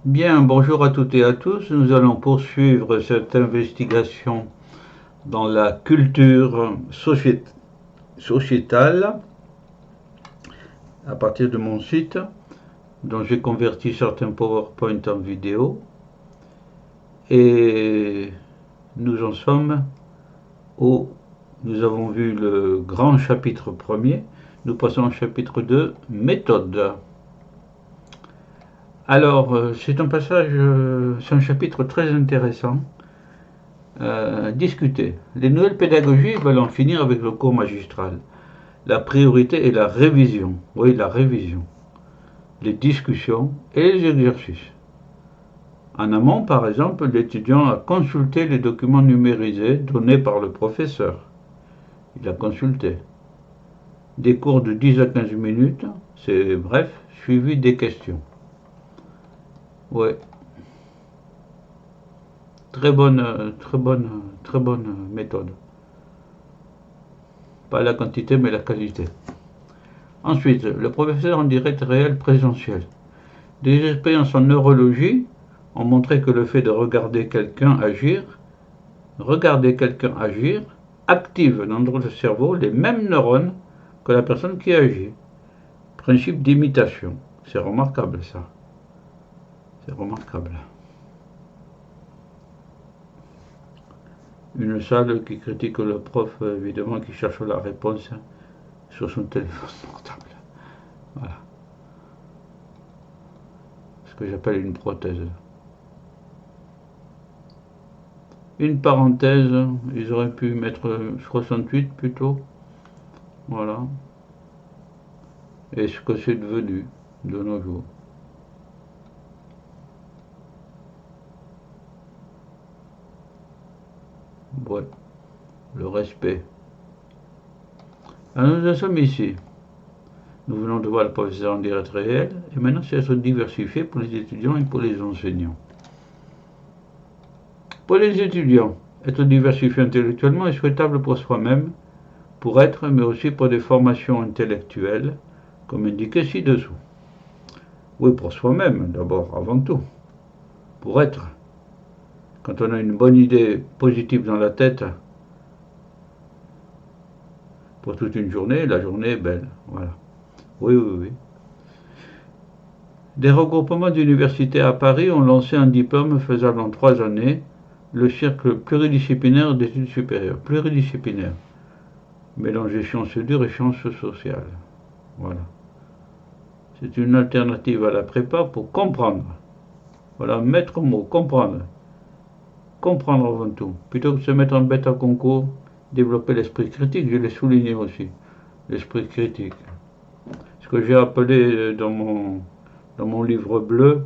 Bien, bonjour à toutes et à tous. Nous allons poursuivre cette investigation dans la culture sociétale à partir de mon site, dont j'ai converti certains PowerPoint en vidéo. Et nous en sommes au... Nous avons vu le grand chapitre premier. Nous passons au chapitre 2, méthode. Alors, c'est un passage, c'est un chapitre très intéressant. Discuter. Les nouvelles pédagogies veulent en finir avec le cours magistral. La priorité est la révision. Oui, la révision. Les discussions et les exercices. En amont, par exemple, l'étudiant a consulté les documents numérisés donnés par le professeur. Il a consulté. Des cours de 10 à 15 minutes, c'est bref, suivi des questions. Oui. Très bonne méthode. Pas la quantité, mais la qualité. Ensuite, le professeur en direct réel présentiel. Des expériences en neurologie ont montré que le fait de regarder quelqu'un agir, active dans notre cerveau les mêmes neurones que la personne qui agit. Principe d'imitation. C'est remarquable ça. C'est remarquable. Une salle qui critique le prof, évidemment, qui cherche la réponse sur son téléphone portable. Voilà. Ce que j'appelle une prothèse. Une parenthèse, ils auraient pu mettre 68 plutôt. Voilà. Et ce que c'est devenu de nos jours. Ouais. Le respect. Alors nous en sommes ici. Nous venons de voir le professeur en direct réel, et maintenant c'est être diversifié pour les étudiants et pour les enseignants. Pour les étudiants, être diversifié intellectuellement est souhaitable pour soi-même, pour être, mais aussi pour des formations intellectuelles, comme indiqué ci-dessous. Oui, pour soi-même, d'abord, avant tout. Pour être. Quand on a une bonne idée positive dans la tête, pour toute une journée, la journée est belle. Voilà. Oui. Des regroupements d'universités à Paris ont lancé un diplôme faisable en 3 années, le cercle pluridisciplinaire d'études supérieures. Pluridisciplinaire. Mélanger sciences dures et sciences sociales. Voilà. C'est une alternative à la prépa pour comprendre. Voilà, maître mot, comprendre. Comprendre avant tout. Plutôt que de se mettre en bête à concours, développer l'esprit critique, je l'ai souligné aussi. L'esprit critique. Ce que j'ai appelé dans mon livre bleu,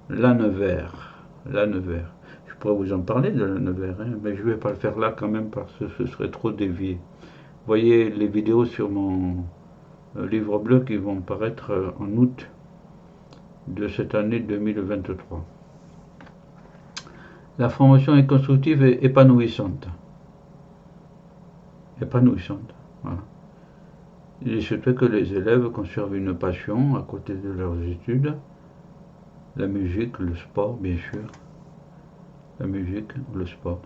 l'âne vert. L'âne vert. Je pourrais vous en parler de l'âne vert, hein, mais je ne vais pas le faire là quand même parce que ce serait trop dévié. Voyez les vidéos sur mon livre bleu qui vont paraître en août de cette année 2023. La formation est constructive et épanouissante. Voilà. Il se fait que les élèves conservent une passion à côté de leurs études. La musique, le sport, bien sûr. La musique, le sport.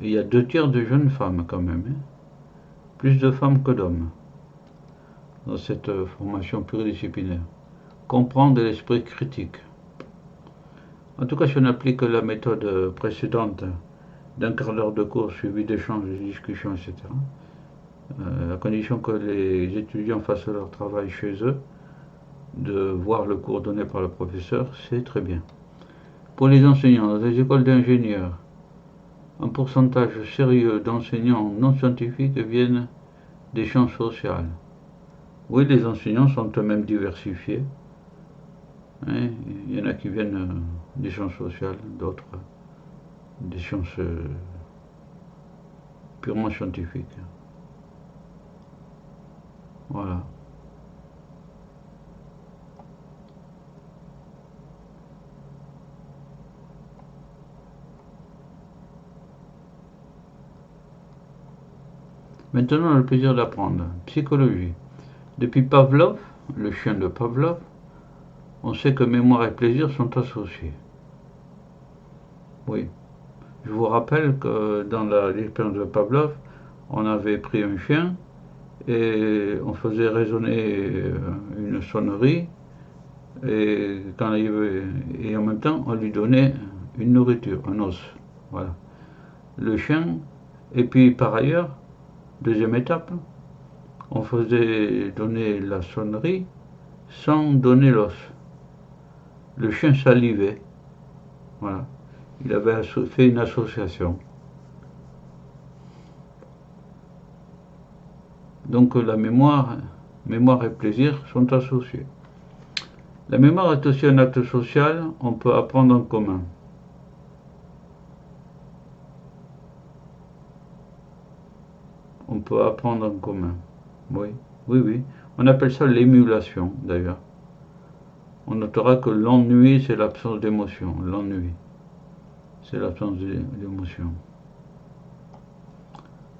Et il y a 2 tiers de jeunes femmes quand même. Hein. Plus de femmes que d'hommes dans cette formation pluridisciplinaire. Comprendre l'esprit critique. En tout cas, si on applique la méthode précédente d'un quart d'heure de cours suivi d'échanges, de discussions, etc., à condition que les étudiants fassent leur travail chez eux, de voir le cours donné par le professeur, c'est très bien. Pour les enseignants, dans les écoles d'ingénieurs, un pourcentage sérieux d'enseignants non scientifiques viennent des sciences sociales. Oui, les enseignants sont eux-mêmes diversifiés. Hein, il y en a qui viennent des sciences sociales, d'autres des sciences purement scientifiques. Voilà. Maintenant, on a le plaisir d'apprendre. Psychologie. Depuis Pavlov, le chien de Pavlov, on sait que mémoire et plaisir sont associés. Oui. Je vous rappelle que dans l'expérience de Pavlov, on avait pris un chien et on faisait résonner une sonnerie et en même temps on lui donnait une nourriture, un os. Voilà. Le chien, et puis par ailleurs, deuxième étape, on faisait donner la sonnerie sans donner l'os. Le chien salivait. Voilà. Il avait fait une association. Donc la mémoire et plaisir sont associés. La mémoire est aussi un acte social, on peut apprendre en commun. On peut apprendre en commun. Oui, oui, oui. On appelle ça l'émulation, d'ailleurs. On notera que l'ennui, c'est l'absence d'émotion. L'ennui, c'est l'absence d'émotion.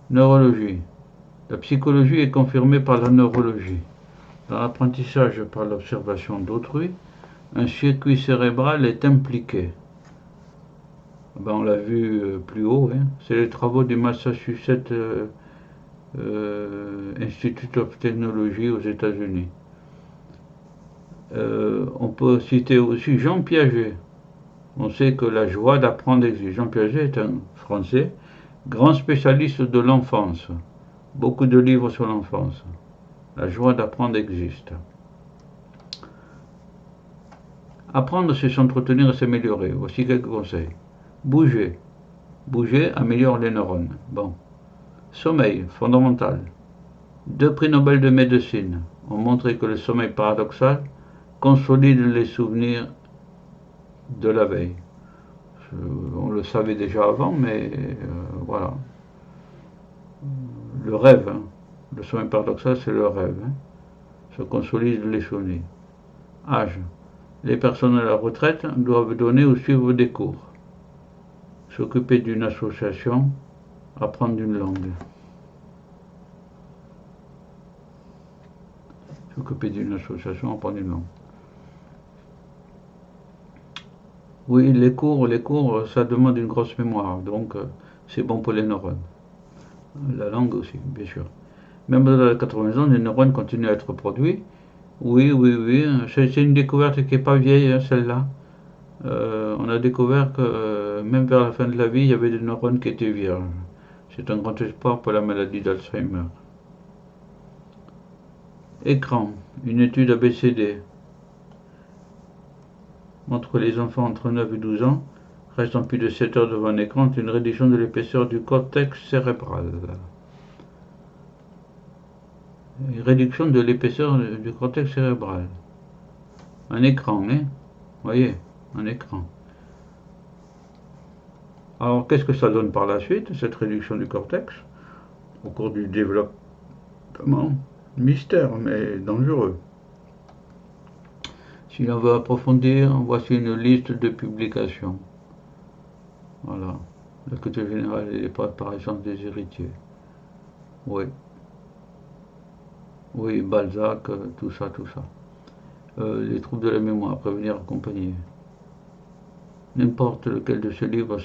Neurologie. La psychologie est confirmée par la neurologie. Dans l'apprentissage par l'observation d'autrui, un circuit cérébral est impliqué. On l'a vu plus haut, hein. C'est les travaux du Massachusetts Institute of Technology aux États-Unis. On peut citer aussi Jean Piaget. On sait que la joie d'apprendre existe. Jean Piaget est un Français, grand spécialiste de l'enfance. Beaucoup de livres sur l'enfance. La joie d'apprendre existe. Apprendre, c'est s'entretenir et s'améliorer. Voici quelques conseils. Bouger. Bouger améliore les neurones. Bon. Sommeil, fondamental. 2 prix Nobel de médecine ont montré que le sommeil paradoxal consolide les souvenirs de la veille. On le savait déjà avant, mais voilà. Le rêve, hein. Le sommeil paradoxal, c'est le rêve. Hein. Se consolide les souvenirs. Âge. Les personnes à la retraite doivent donner ou suivre des cours. S'occuper d'une association, apprendre une langue. S'occuper d'une association, apprendre une langue. Oui, les cours, ça demande une grosse mémoire, donc c'est bon pour les neurones. La langue aussi, bien sûr. Même dans les 80 ans, les neurones continuent à être produits. Oui, oui, oui, c'est une découverte qui n'est pas vieille, hein, celle-là. On a découvert que même vers la fin de la vie, il y avait des neurones qui étaient vierges. C'est un grand espoir pour la maladie d'Alzheimer. Écran, une étude ABCD montre que les enfants entre 9 et 12 ans restant plus de 7 heures devant un écran ont une réduction de l'épaisseur du cortex cérébral. Une réduction de l'épaisseur du cortex cérébral. Un écran, hein? Voyez, un écran. Alors, qu'est-ce que ça donne par la suite, cette réduction du cortex? Au cours du développement, mystère, mais dangereux. Si l'on veut approfondir, voici une liste de publications. Voilà. La culture générale et les préparations des héritiers. Oui. Oui, Balzac, tout ça, tout ça. Les troubles de la mémoire, prévenir, accompagner. N'importe lequel de ces livres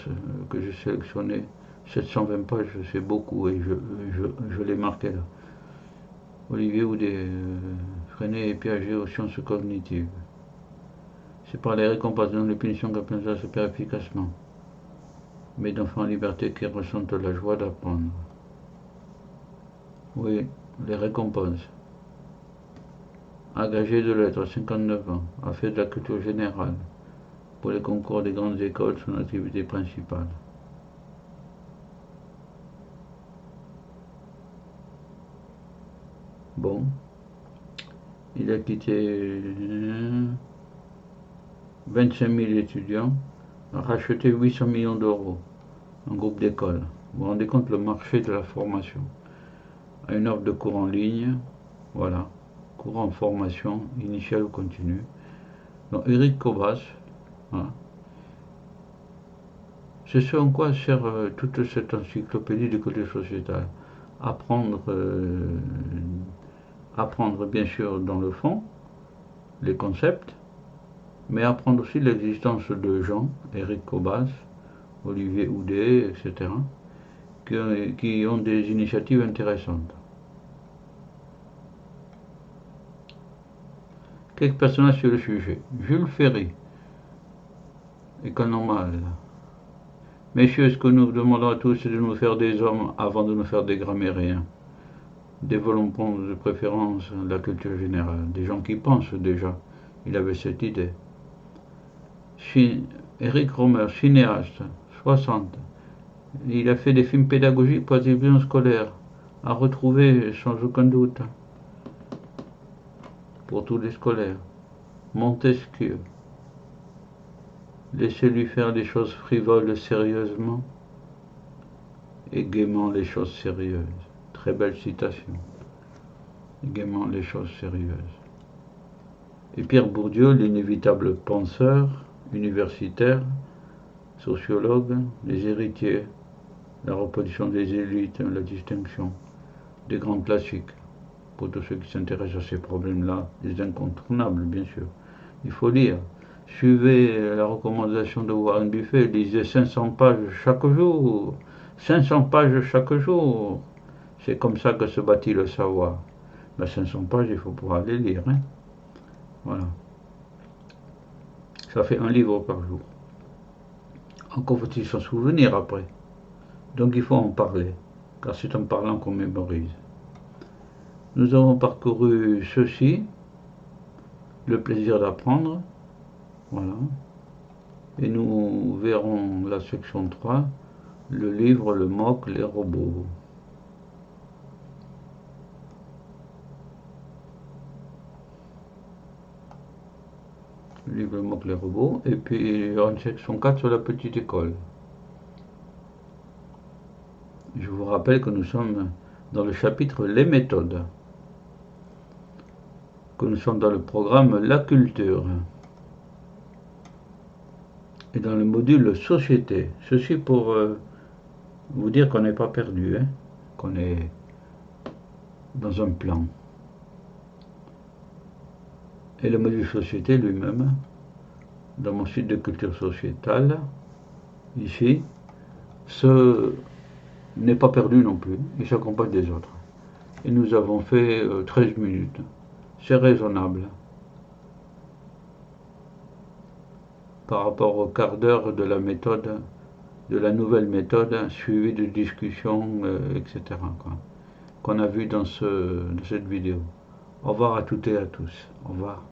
que j'ai sélectionné, 720 pages, c'est beaucoup et je l'ai marqué là. Olivier Houdet, Freinet et Piaget aux sciences cognitives. C'est par les récompenses non les punitions qu'apprentissage se perd efficacement. Mais d'enfants en liberté qui ressentent la joie d'apprendre. Oui, les récompenses. Agrégé de lettres, 59 ans, a fait de la culture générale. Pour les concours des grandes écoles, son activité principale. Bon, il a quitté 25 000 étudiants, a racheté 800 millions d'euros, un groupe d'écoles. Vous vous rendez compte le marché de la formation. A une offre de cours en ligne, voilà, cours en formation, initiale ou continue. Donc Eric Cobas, voilà. C'est ce en quoi sert toute cette encyclopédie du côté sociétal. Apprendre bien sûr dans le fond, les concepts, mais apprendre aussi l'existence de gens, Eric Cobas, Olivier Houdet, etc., qui ont des initiatives intéressantes. Quelques personnages sur le sujet. Jules Ferry, économale. Messieurs, ce que nous demandons à tous, c'est de nous faire des hommes avant de nous faire des grammairiens. Développons de préférence la culture générale, des gens qui pensent déjà. Il avait cette idée. Eric Romer, cinéaste, 60. Il a fait des films pédagogiques pour la télévision scolaire, à retrouver sans aucun doute pour tous les scolaires. Montesquieu. Laissez-lui faire les choses frivoles sérieusement et gaiement les choses sérieuses. Très belle citation. Gaiement les choses sérieuses. Et Pierre Bourdieu, l'inévitable penseur, universitaire, sociologue, les héritiers, la reproduction des élites, la distinction, des grands classiques. Pour tous ceux qui s'intéressent à ces problèmes-là, des incontournables, bien sûr. Il faut lire. Suivez la recommandation de Warren Buffett, lisez 500 pages chaque jour. 500 pages chaque jour. C'est comme ça que se bâtit le savoir. 500 pages, il faut pouvoir les lire. Hein. Voilà. Ça fait un livre par jour. Encore faut-il s'en souvenir après. Donc il faut en parler, car c'est en parlant qu'on mémorise. Nous avons parcouru ceci, le plaisir d'apprendre, voilà. Et nous verrons la section 3, le livre Le moque les robots. Le livre Le moque les robots, et puis il y aura une section 4 sur la petite école. Je vous rappelle que nous sommes dans le chapitre Les méthodes, que nous sommes dans le programme La culture et dans le module Société. Ceci pour vous dire qu'on n'est pas perdu, hein, qu'on est dans un plan. Et le module Société lui-même, dans mon site de culture sociétale, ici, n'est pas perdu non plus, il s'accompagne des autres. Et nous avons fait 13 minutes. C'est raisonnable par rapport au quart d'heure de la méthode, de la nouvelle méthode suivie de discussions, etc. qu'on a vu dans cette vidéo. Au revoir à toutes et à tous. Au revoir.